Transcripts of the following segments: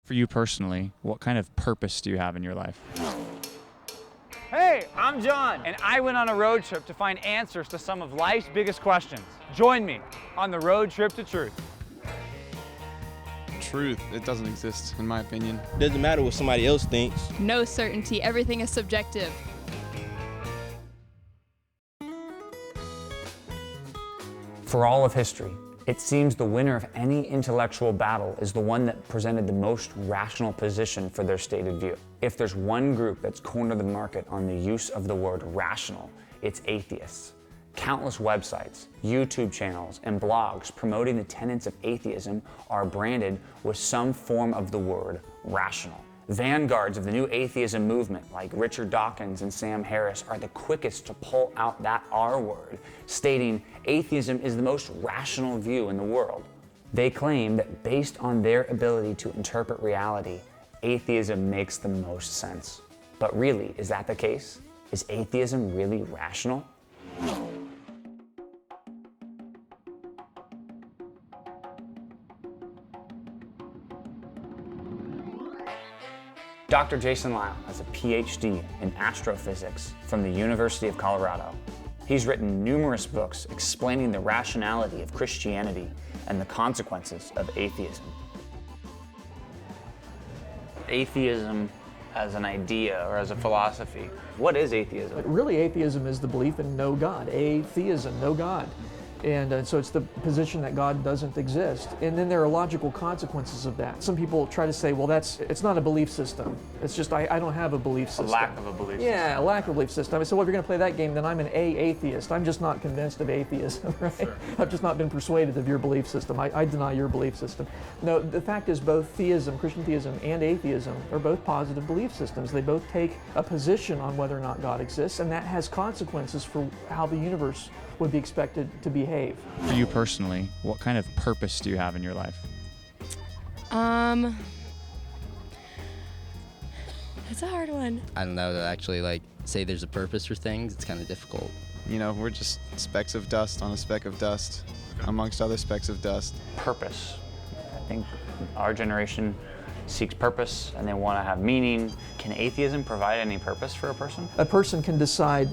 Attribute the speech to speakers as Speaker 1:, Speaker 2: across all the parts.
Speaker 1: For you personally, what kind of purpose do you have in your life?
Speaker 2: Hey, I'm John, and I went on a road trip to find answers to some of life's biggest questions. Join me on the road trip to truth.
Speaker 3: Truth, it doesn't exist, in my opinion.
Speaker 4: It doesn't matter what somebody else thinks.
Speaker 5: No certainty, everything is subjective.
Speaker 6: For all of history, it seems the winner of any intellectual battle is the one that presented the most rational position for their stated view. If there's one group that's cornered the market on the use of the word rational, it's atheists. Countless websites, YouTube channels, and blogs promoting the tenets of atheism are branded with some form of the word rational. Vanguards of the new atheism movement, like Richard Dawkins and Sam Harris, are the quickest to pull out that R word, stating atheism is the most rational view in the world. They claim that based on their ability to interpret reality, atheism makes the most sense. But really, is that the case? Is atheism really rational? Dr. Jason Lisle has a PhD in astrophysics from the University of Colorado. He's written numerous books explaining the rationality of Christianity and the consequences of atheism. Atheism as an idea or as a philosophy, what is atheism?
Speaker 7: But really, atheism is the belief in no God. Atheism, no God. And so it's the position that God doesn't exist. And then there are logical consequences of that. Some people try to say, well, it's not a belief system. It's just, I don't have a belief system.
Speaker 6: A lack of a belief system.
Speaker 7: Yeah, a lack of a belief system. I said, well, if you're going to play that game, then I'm an atheist. I'm just not convinced of atheism, right?
Speaker 6: Sure.
Speaker 7: I've just not been persuaded of your belief system. I deny your belief system. No, the fact is both theism, Christian theism, and atheism are both positive belief systems. They both take a position on whether or not God exists, and that has consequences for how the universe would be expected to behave.
Speaker 1: For you personally, what kind of purpose do you have in your life?
Speaker 5: That's a hard one.
Speaker 4: I don't know, to actually say there's a purpose for things, it's kind of difficult.
Speaker 3: You know, we're just specks of dust on a speck of dust, amongst other specks of dust.
Speaker 6: Purpose. I think our generation seeks purpose and they want to have meaning. Can atheism provide any purpose for a person?
Speaker 7: A person can decide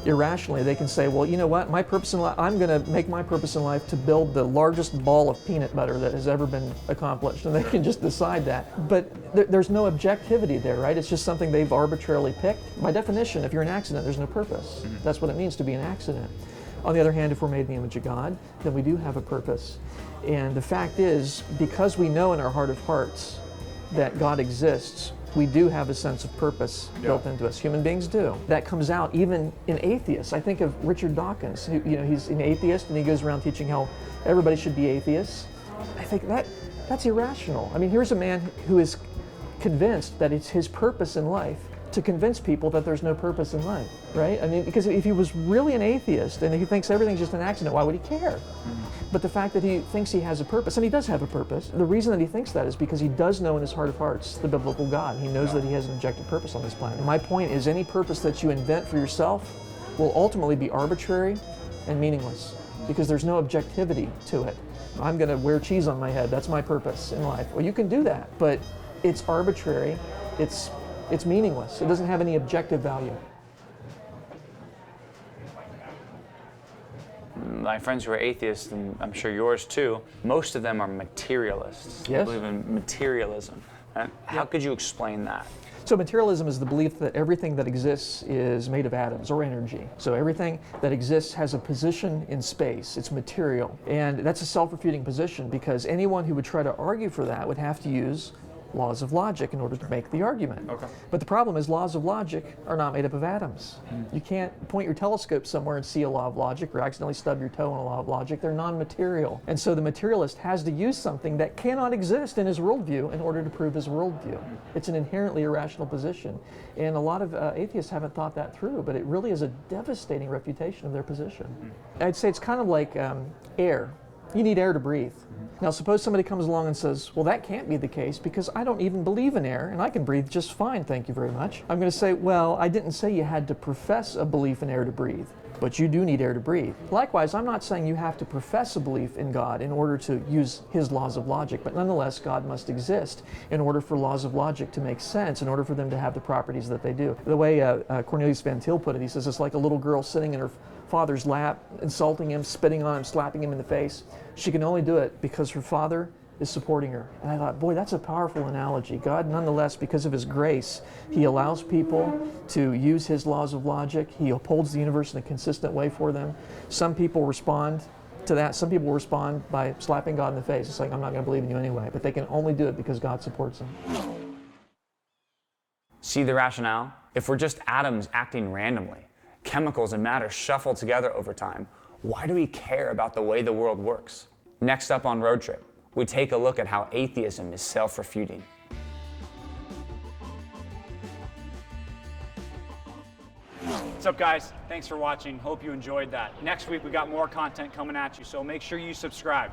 Speaker 7: irrationally. They can say, well, you know what, my purpose in life, I'm going to make my purpose in life to build the largest ball of peanut butter that has ever been accomplished, and they can just decide that. But there's no objectivity there, right? It's just something they've arbitrarily picked. By definition, if you're an accident, there's no purpose. That's what it means to be an accident. On the other hand, if we're made in the image of God, then we do have a purpose. And the fact is, because we know in our heart of hearts that God exists, we do have a sense of purpose built into us. Human beings do. That comes out even in atheists. I think of Richard Dawkins, who, he's an atheist and he goes around teaching how everybody should be atheists. I think that's irrational. I mean, here's a man who is convinced that it's his purpose in life to convince people that there's no purpose in life, right? I mean, because if he was really an atheist and he thinks everything's just an accident, why would he care? But the fact that he thinks he has a purpose, and he does have a purpose, the reason that he thinks that is because he does know in his heart of hearts the biblical God. He knows that he has an objective purpose on this planet. And my point is, any purpose that you invent for yourself will ultimately be arbitrary and meaningless because there's no objectivity to it. I'm going to wear cheese on my head. That's my purpose in life. Well, you can do that, but it's arbitrary. It's meaningless. It doesn't have any objective value.
Speaker 6: My friends who are atheists, and I'm sure yours too, most of them are materialists. They
Speaker 7: Yes.
Speaker 6: believe in materialism. How could you explain that?
Speaker 7: So materialism is the belief that everything that exists is made of atoms or energy. So everything that exists has a position in space. It's material. And that's a self-refuting position because anyone who would try to argue for that would have to use laws of logic in order to make the argument.
Speaker 6: Okay.
Speaker 7: But the problem is laws of logic are not made up of atoms. You can't point your telescope somewhere and see a law of logic or accidentally stub your toe on a law of logic. They're non-material. And so the materialist has to use something that cannot exist in his worldview in order to prove his worldview. It's an inherently irrational position. And a lot of atheists haven't thought that through, but it really is a devastating refutation of their position. I'd say it's kind of like air. You need air to breathe. Now suppose somebody comes along and says, well, that can't be the case because I don't even believe in air and I can breathe just fine, thank you very much. I'm going to say, well, I didn't say you had to profess a belief in air to breathe, but you do need air to breathe. Likewise, I'm not saying you have to profess a belief in God in order to use His laws of logic, but nonetheless, God must exist in order for laws of logic to make sense, in order for them to have the properties that they do. The way Cornelius Van Til put it, he says it's like a little girl sitting in her father's lap, insulting him, spitting on him, slapping him in the face. She can only do it because her father is supporting her. And I thought, boy, that's a powerful analogy. God, nonetheless, because of His grace, He allows people to use His laws of logic. He upholds the universe in a consistent way for them. Some people respond to that. Some people respond by slapping God in the face. It's like, I'm not going to believe in you anyway. But they can only do it because God supports them.
Speaker 6: See the rationale? If we're just atoms acting randomly, chemicals and matter shuffle together over time, why do we care about the way the world works? Next up on Road Trip, we take a look at how atheism is self-refuting.
Speaker 2: What's up, guys? Thanks for watching. Hope you enjoyed that. Next week, we got more content coming at you, so make sure you subscribe.